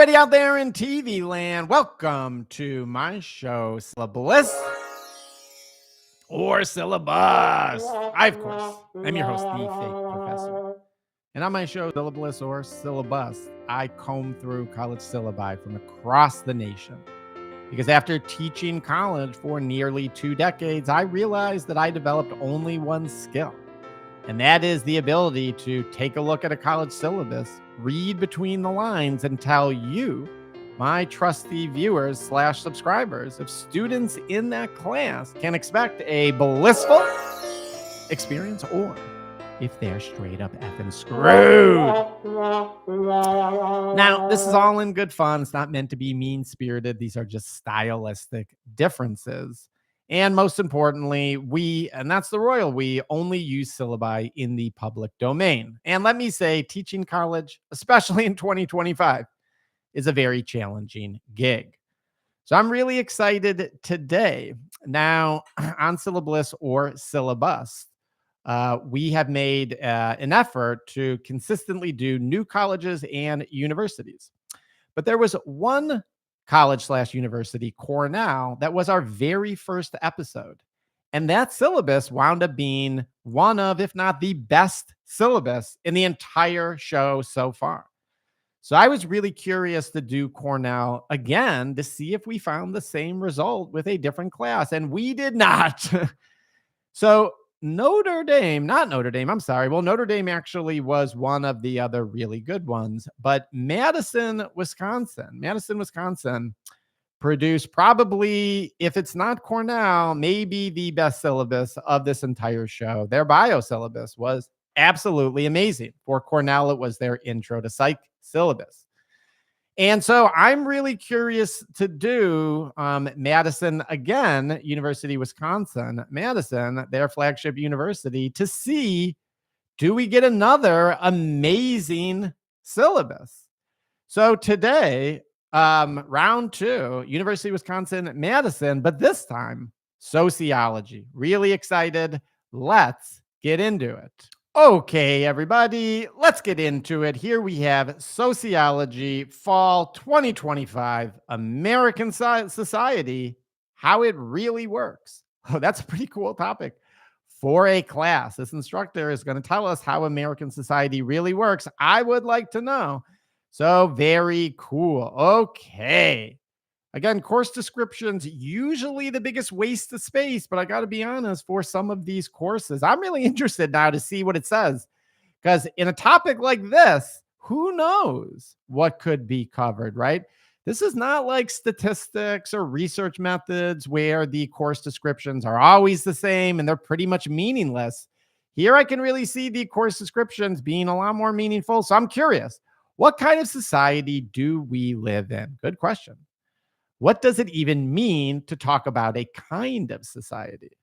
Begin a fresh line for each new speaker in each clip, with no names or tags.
everybody out there in TV land, welcome to my show, syllaBLISS or syllaBUST. I, of course, am your host, the Fake Professor. And on my show, syllaBLISS or syllaBUST, I comb through college syllabi from across the nation. Because after teaching college for nearly 2 decades, I realized that I developed only one skill. And that is the ability to take a look at a college syllabus, read between the lines, and tell you, my trusty viewers / subscribers, if students in that class can expect a blissful experience or if they're straight up effing screwed. Now, this is all in good fun. It's not meant to be mean-spirited. These are just stylistic differences. And most importantly, we, and that's the royal we, only use syllabi in the public domain. And let me say, teaching college, especially in 2025, is a very challenging gig. So I'm really excited today. Now, on syllaBLISS or syllaBUST, we have made an effort to consistently do new colleges and universities. But there was one college / university, Cornell, that was our very first episode. And that syllabus wound up being one of, if not the best syllabus in the entire show so far. So I was really curious to do Cornell again to see if we found the same result with a different class. And we did not. So Notre Dame, not Notre Dame, I'm sorry. Well, Notre Dame actually was one of the other really good ones, but Madison, Wisconsin produced probably, if it's not Cornell, maybe the best syllabus of this entire show. Their bio syllabus was absolutely amazing. For Cornell, it was their intro to psych syllabus. And so I'm really curious to do Madison again, University of Wisconsin, Madison, their flagship university, to see, do we get another amazing syllabus? So today, round 2, University of Wisconsin, Madison, but this time, sociology. Really excited. Let's get into it. Okay, everybody, let's get into it. Here we have Sociology, Fall 2025, American Society, How It Really Works. Oh, that's a pretty cool topic for a class. This instructor is going to tell us how American society really works. I would like to know. So very cool. Okay. Again, course descriptions, usually the biggest waste of space, but I got to be honest, for some of these courses, I'm really interested now to see what it says. Because in a topic like this, who knows what could be covered, right? This is not like statistics or research methods where the course descriptions are always the same and they're pretty much meaningless. Here I can really see the course descriptions being a lot more meaningful. So I'm curious, what kind of society do we live in? Good question. What does it even mean to talk about a kind of society?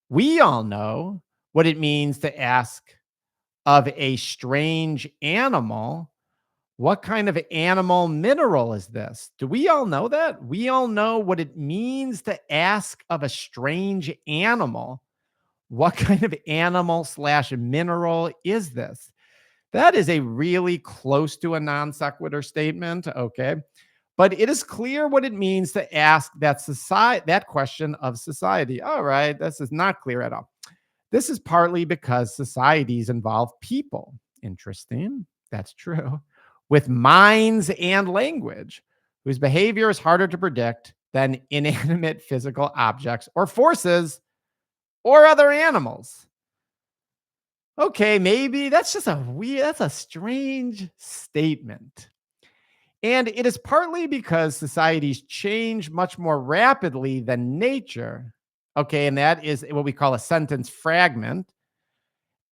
We all know what it means to ask of a strange animal, what kind of animal mineral is this? Do we all know that? We all know what it means to ask of a strange animal. What kind of animal / mineral is this? That is a really close to a non sequitur statement, okay? But it is clear what it means to ask that question of society. All right, this is not clear at all. This is partly because societies involve people. Interesting. That's true. With minds and language, whose behavior is harder to predict than inanimate physical objects or forces or other animals. Okay, maybe that's just that's a strange statement. And it is partly because societies change much more rapidly than nature. Okay, and that is what we call a sentence fragment.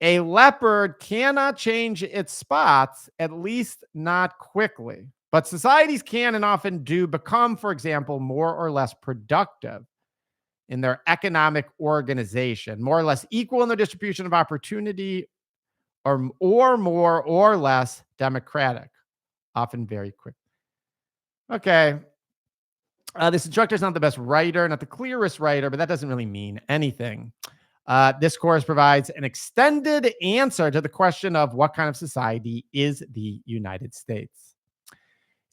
A leopard cannot change its spots, at least not quickly. But societies can and often do become, for example, more or less productive in their economic organization, more or less equal in their distribution of opportunity, or more or less democratic, often very quick. Okay. This instructor is not the best writer, not the clearest writer, but that doesn't really mean anything. This course provides an extended answer to the question of what kind of society is the United States.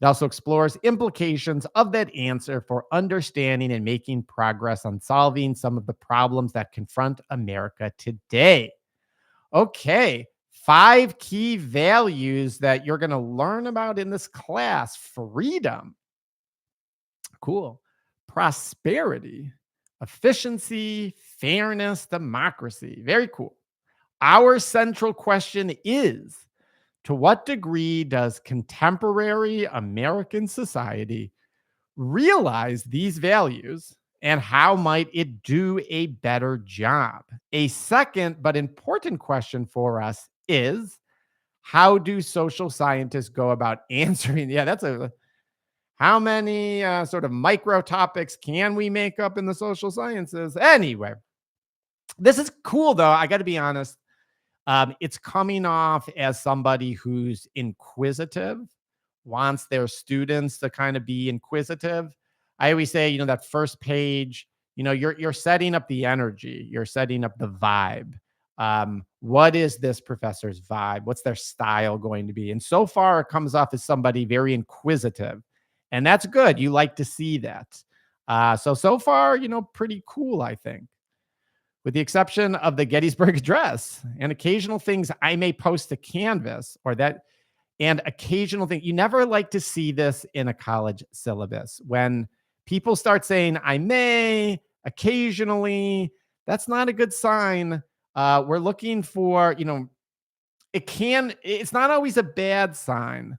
It also explores implications of that answer for understanding and making progress on solving some of the problems that confront America today. Okay, 5 key values that you're going to learn about in this class: freedom, cool, prosperity, efficiency, fairness, democracy. Very cool. Our central question is, to what degree does contemporary American society realize these values, and how might it do a better job? A second but important question for us is, how do social scientists go about answering? Yeah, that's a how many sort of micro topics can we make up in the social sciences? Anyway, this is cool though. I got to be honest. It's coming off as somebody who's inquisitive, wants their students to kind of be inquisitive. I always say, that first page, you're setting up the energy, you're setting up the vibe. What is this professor's vibe? What's their style going to be? And so far, it comes off as somebody very inquisitive, and that's good. You like to see that. So far, pretty cool, I think, with the exception of the Gettysburg Address and occasional things I may post to Canvas, and occasional thing. You never like to see this in a college syllabus. When people start saying, I may, occasionally, that's not a good sign. We're looking for, it's not always a bad sign,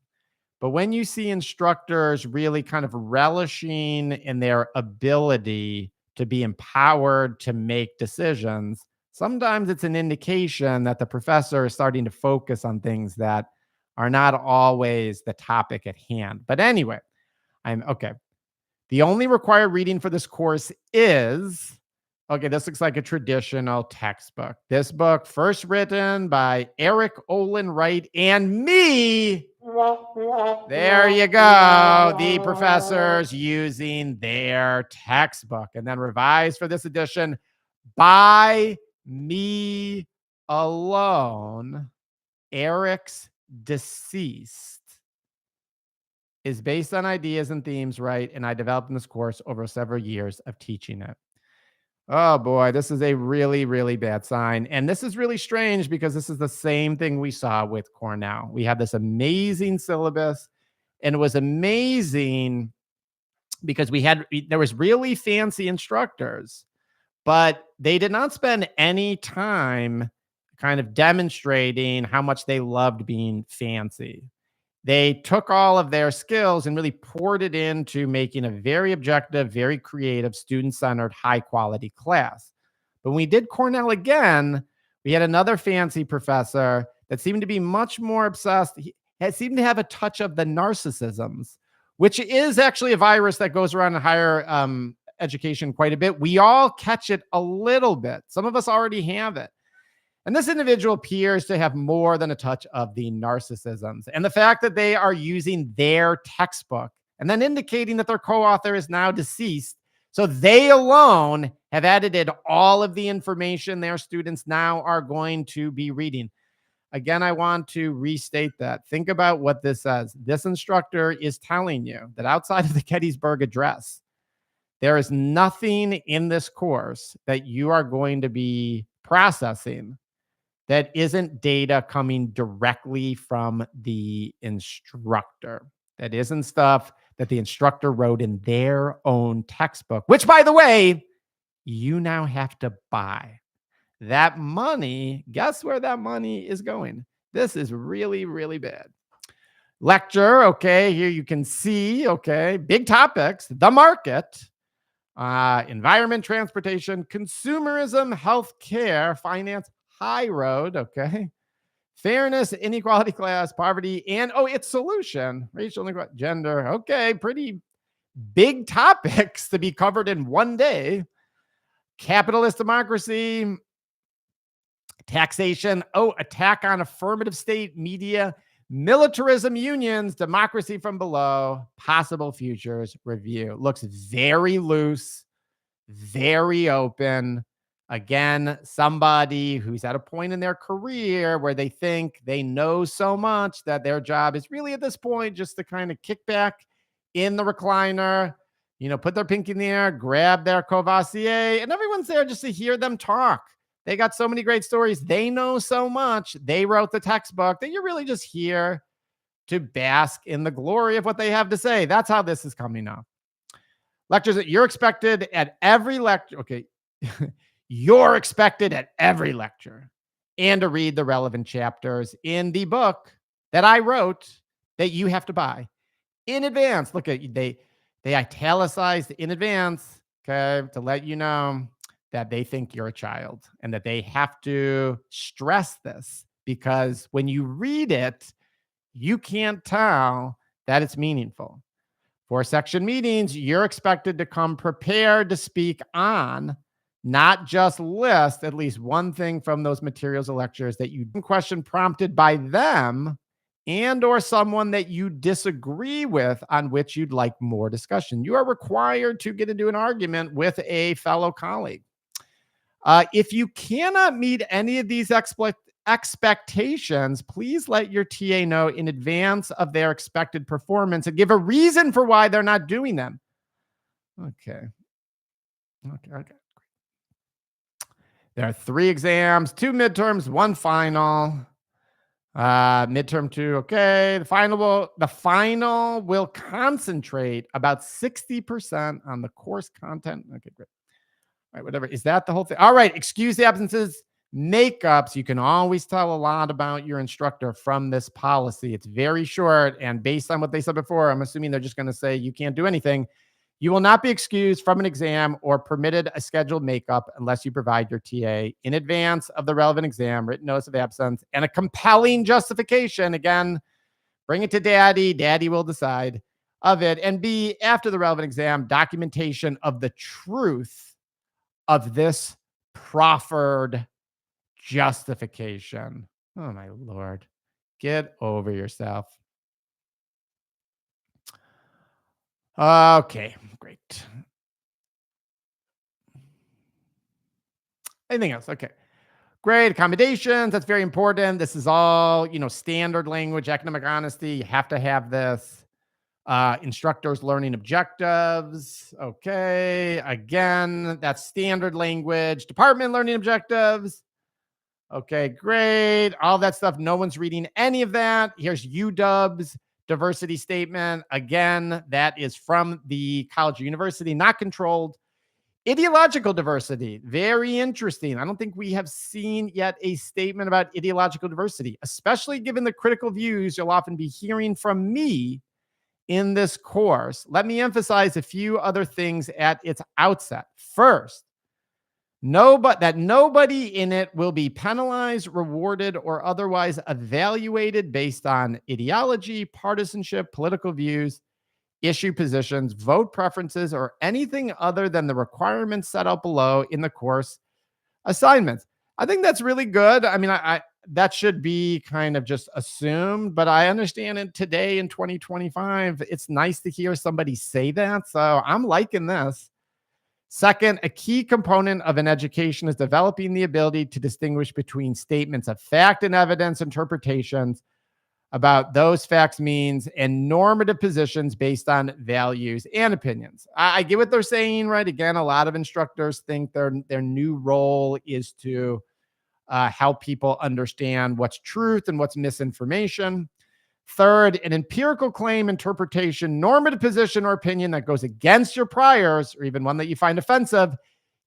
but when you see instructors really kind of relishing in their ability to be empowered to make decisions, sometimes it's an indication that the professor is starting to focus on things that are not always the topic at hand. But anyway, I'm okay. The only required reading for this course is, okay, this looks like a traditional textbook. This book, first written by Eric Olin Wright and me. There you go. The professors using their textbook, and then revised for this edition by me alone. Eric's Deceased is based on ideas and themes, right? And I developed in this course over several years of teaching it. Oh boy, this is a really, really bad sign. And this is really strange because this is the same thing we saw with Cornell. We had this amazing syllabus, and it was amazing because there was really fancy instructors, but they did not spend any time kind of demonstrating how much they loved being fancy. They took all of their skills and really poured it into making a very objective, very creative, student-centered, high-quality class. But when we did Cornell again, we had another fancy professor that seemed to be much more obsessed. He seemed to have a touch of the narcissisms, which is actually a virus that goes around in higher education quite a bit. We all catch it a little bit. Some of us already have it. And this individual appears to have more than a touch of the narcissisms. And the fact that they are using their textbook and then indicating that their co-author is now deceased, so they alone have edited all of the information their students now are going to be reading. Again, I want to restate that. Think about what this says. This instructor is telling you that outside of the Gettysburg Address, there is nothing in this course that you are going to be processing that isn't data coming directly from the instructor. That isn't stuff that the instructor wrote in their own textbook, which, by the way, you now have to buy. That money, guess where that money is going? This is really, really bad. Lecture, okay, here you can see, okay, big topics: the market, environment, transportation, consumerism, healthcare, finance, high road, okay, fairness, inequality, class, poverty, and its solution: racial inequality, gender. Okay, pretty big topics to be covered in one day. Capitalist democracy, taxation, attack on affirmative state media, militarism, unions, democracy from below, possible futures review. Looks very loose, very open. Again, somebody who's at a point in their career where they think they know so much that their job is really at this point just to kind of kick back in the recliner, put their pinky in the air, grab their Courvoisier, and everyone's there just to hear them talk. They got so many great stories. They know so much. They wrote the textbook that you're really just here to bask in the glory of what they have to say. That's how this is coming up. Lectures that you're expected at every lecture. Okay. You're expected at every lecture and to read the relevant chapters in the book that I wrote that you have to buy in advance. Look at they italicized in advance, okay, to let you know that they think you're a child and that they have to stress this because when you read it, you can't tell that it's meaningful. For section meetings, you're expected to come prepared to speak on, not just list at least one thing from those materials or lectures that you question prompted by them and or someone that you disagree with on which you'd like more discussion. You are required to get into an argument with a fellow colleague. If you cannot meet any of these expectations, please let your TA know in advance of their expected performance and give a reason for why they're not doing them. Okay. There are 3 exams, 2 midterms, 1 final. Midterm 2, okay. The final will concentrate about 60% on the course content. Okay, great. All right, whatever. Is that the whole thing? All right, excuse the absences, makeups. You can always tell a lot about your instructor from this policy. It's very short, and based on what they said before, I'm assuming they're just going to say you can't do anything. You will not be excused from an exam or permitted a scheduled makeup unless you provide your TA in advance of the relevant exam, written notice of absence, and a compelling justification. Again, bring it to daddy. Daddy will decide of it. And B, after the relevant exam, documentation of the truth of this proffered justification. Oh, my Lord. Get over yourself. Okay, great. Anything else? Okay. Great. Accommodations. That's very important. This is all, standard language, academic honesty. You have to have this. Instructors' learning objectives. Okay. Again, that's standard language. Department learning objectives. Okay, great. All that stuff. No one's reading any of that. Here's UW's diversity statement. Again, that is from the college or university, not controlled. Ideological diversity. Very interesting. I don't think we have seen yet a statement about ideological diversity, especially given the critical views you'll often be hearing from me in this course. Let me emphasize a few other things at its outset. First, nobody in it will be penalized, rewarded, or otherwise evaluated based on ideology, partisanship, political views, issue positions, vote preferences, or anything other than the requirements set out below in the course assignments. I think that's really good. I mean, I that should be kind of just assumed, but I understand it today in 2025. It's nice to hear somebody say that. So I'm liking this. Second, a key component of an education is developing the ability to distinguish between statements of fact and evidence interpretations about those facts, means, and normative positions based on values and opinions. I get what they're saying, right? Again, a lot of instructors think their new role is to help people understand what's truth and what's misinformation. Third, an empirical claim, interpretation, normative position, or opinion that goes against your priors, or even one that you find offensive,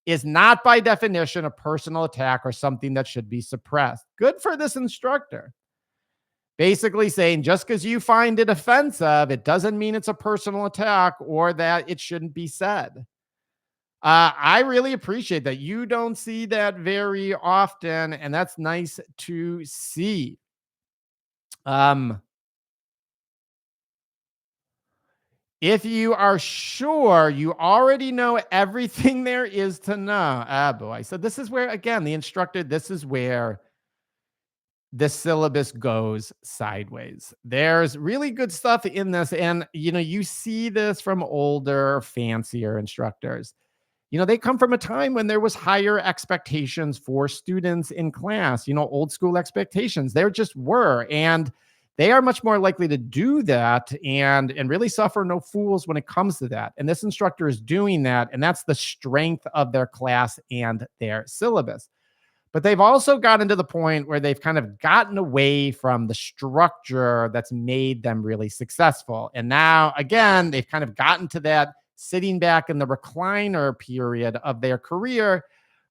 is not by definition a personal attack or something that should be suppressed. Good for this instructor. Basically saying just because you find it offensive, it doesn't mean it's a personal attack or that it shouldn't be said. I really appreciate that. You don't see that very often, and that's nice to see. If you are sure you already know everything there is to know, boy. So this is where, again, the instructor, this is where the syllabus goes sideways. There's really good stuff in this. And, you see this from older, fancier instructors. They come from a time when there was higher expectations for students in class, old school expectations. There just were. And they are much more likely to do that and really suffer no fools when it comes to that. And this instructor is doing that. And that's the strength of their class and their syllabus. But they've also gotten to the point where they've kind of gotten away from the structure that's made them really successful. And now, again, they've kind of gotten to that sitting back in the recliner period of their career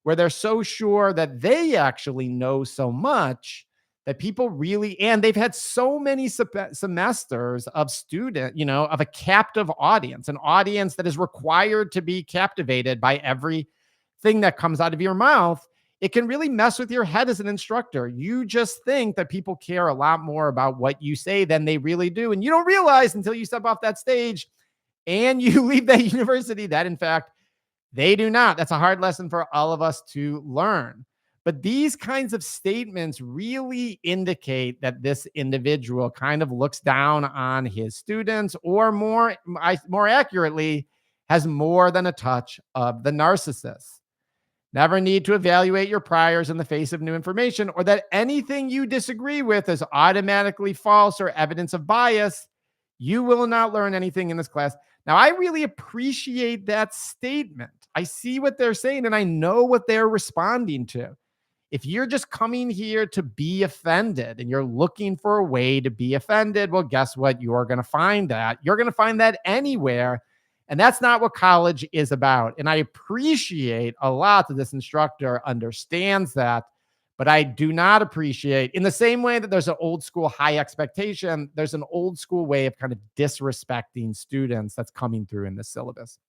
where they're so sure that they actually know so much that people really, and they've had so many semesters of of a captive audience, an audience that is required to be captivated by everything that comes out of your mouth. It can really mess with your head as an instructor. You just think that people care a lot more about what you say than they really do. And you don't realize until you step off that stage and you leave that university that, in fact, they do not. That's a hard lesson for all of us to learn. But these kinds of statements really indicate that this individual kind of looks down on his students, or more accurately, has more than a touch of the narcissist. Never need to evaluate your priors in the face of new information, or that anything you disagree with is automatically false or evidence of bias. You will not learn anything in this class. Now, I really appreciate that statement. I see what they're saying and I know what they're responding to. If you're just coming here to be offended and you're looking for a way to be offended, well, guess what? You're going to find that. You're going to find that anywhere. And that's not what college is about. And I appreciate a lot that this instructor understands that, but I do not appreciate, in the same way that there's an old school high expectation, there's an old school way of kind of disrespecting students that's coming through in this syllabus.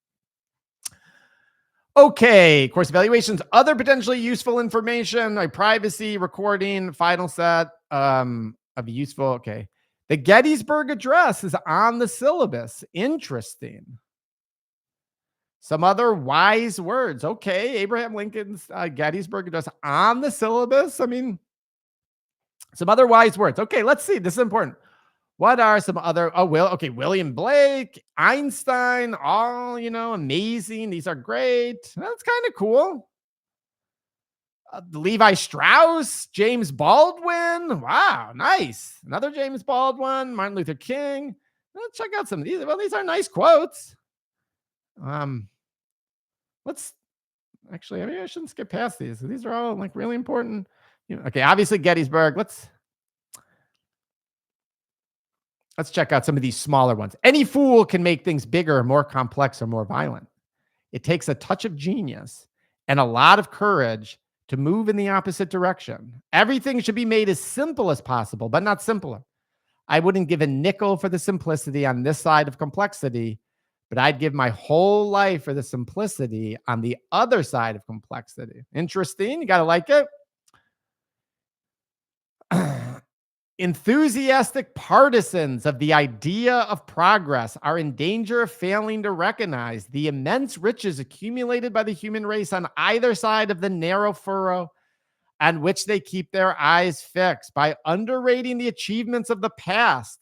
Okay, course evaluations, other potentially useful information, like privacy, recording, final set of useful. Okay. The Gettysburg Address is on the syllabus. Interesting. Some other wise words. Okay, Abraham Lincoln's Gettysburg Address on the syllabus. I mean, some other wise words. Okay, let's see. This is important. What are some other? William Blake, Einstein, all, amazing. These are great. That's kind of cool. Levi Strauss, James Baldwin. Wow, nice. Another James Baldwin, Martin Luther King. Let's check out some of these. Well, these are nice quotes. Let's actually, maybe I shouldn't skip past these. These are all like really important. Okay, obviously Gettysburg. Let's check out some of these smaller ones. Any fool can make things bigger, more complex, or more violent. It takes a touch of genius and a lot of courage to move in the opposite direction. Everything should be made as simple as possible, but not simpler. I wouldn't give a nickel for the simplicity on this side of complexity, but I'd give my whole life for the simplicity on the other side of complexity. Interesting. You got to like it. Enthusiastic partisans of the idea of progress are in danger of failing to recognize the immense riches accumulated by the human race on either side of the narrow furrow on which they keep their eyes fixed. By underrating the achievements of the past,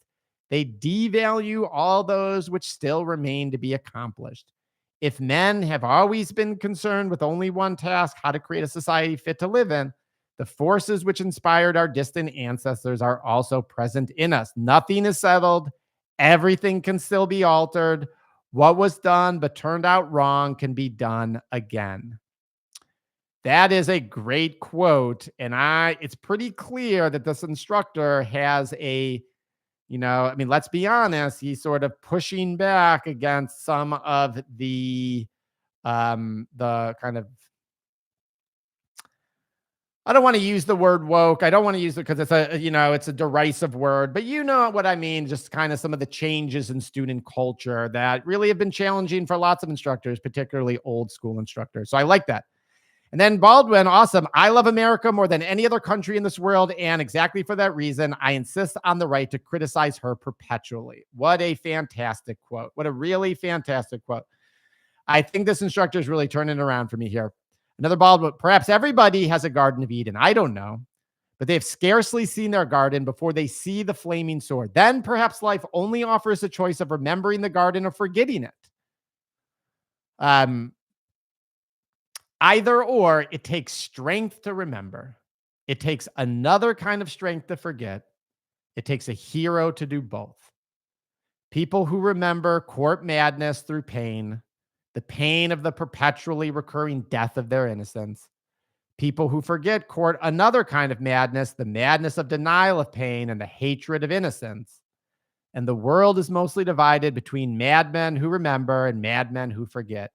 they devalue all those which still remain to be accomplished. If men have always been concerned with only one task, how to create a society fit to live in, the forces which inspired our distant ancestors are also present in us. Nothing is settled. Everything can still be altered. What was done but turned out wrong can be done again. That is a great quote. And it's pretty clear that this instructor has let's be honest, he's sort of pushing back against some of the kind of, I don't want to use the word woke. I don't want to use it because it's a derisive word, but you know what I mean? Just kind of some of the changes in student culture that really have been challenging for lots of instructors, particularly old school instructors. So I like that. And then Baldwin, awesome. I love America more than any other country in this world. And exactly for that reason, I insist on the right to criticize her perpetually. What a fantastic quote. What a really fantastic quote. I think this instructor is really turning it around for me here. Another Baldwin, perhaps everybody has a Garden of Eden. I don't know, but they have scarcely seen their garden before they see the flaming sword. Then perhaps life only offers a choice of remembering the garden or forgetting it. Either or, it takes strength to remember. It takes another kind of strength to forget. It takes a hero to do both. People who remember court madness through pain, the pain of the perpetually recurring death of their innocence. People who forget court another kind of madness, the madness of denial of pain and the hatred of innocence. And the world is mostly divided between madmen who remember and madmen who forget.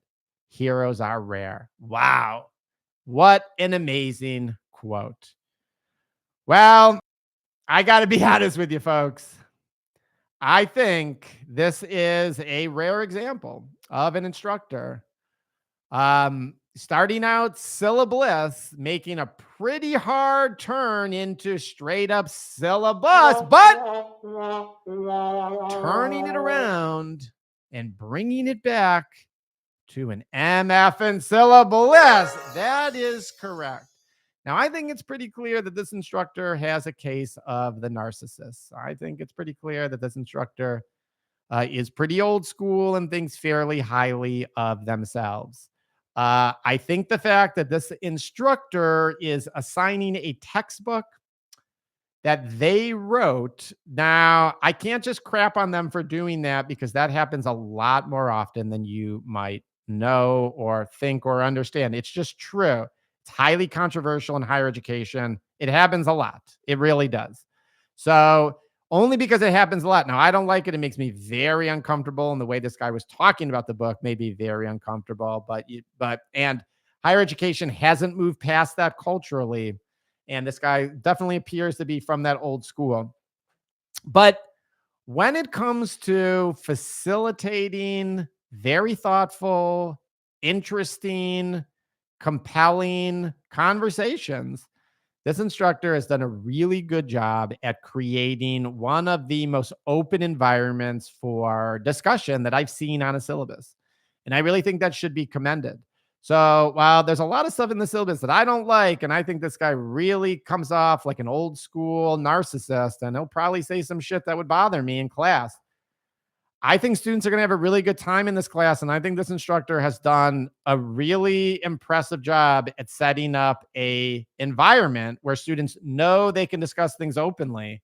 Heroes are rare. Wow. What an amazing quote. Well, I got to be honest with you, folks. I think this is a rare example of an instructor starting out syllaBLISS, making a pretty hard turn into straight up syllabus, but turning it around and bringing it back to an MF and syllaBLISS. That is correct. Now, I think it's pretty clear that this instructor has a case of the narcissist. I think it's pretty clear that this instructor is pretty old school and thinks fairly highly of themselves. I think the fact that this instructor is assigning a textbook that they wrote. Now, I can't just crap on them for doing that because that happens a lot more often than you might know or think or understand. It's just true. It's highly controversial in higher education. It happens a lot. It really does. So, only because it happens a lot. Now, I don't like it. It makes me very uncomfortable. And the way this guy was talking about the book made me very uncomfortable. And higher education hasn't moved past that culturally. And this guy definitely appears to be from that old school. But when it comes to facilitating very thoughtful, interesting, compelling conversations, this instructor has done a really good job at creating one of the most open environments for discussion that I've seen on a syllabus. And I really think that should be commended. So while there's a lot of stuff in the syllabus that I don't like, and I think this guy really comes off like an old school narcissist, and he'll probably say some shit that would bother me in class, I think students are going to have a really good time in this class. And I think this instructor has done a really impressive job at setting up a environment where students know they can discuss things openly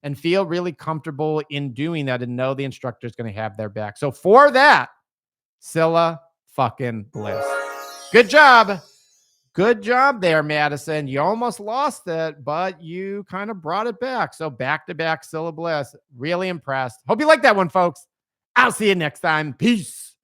and feel really comfortable in doing that and know the instructor is going to have their back. So for that, syllaBLISS. Good job. Good job there, Madison. You almost lost it, but you kind of brought it back. So back-to-back syllaBLISS. Really impressed. Hope you like that one, folks. I'll see you next time. Peace.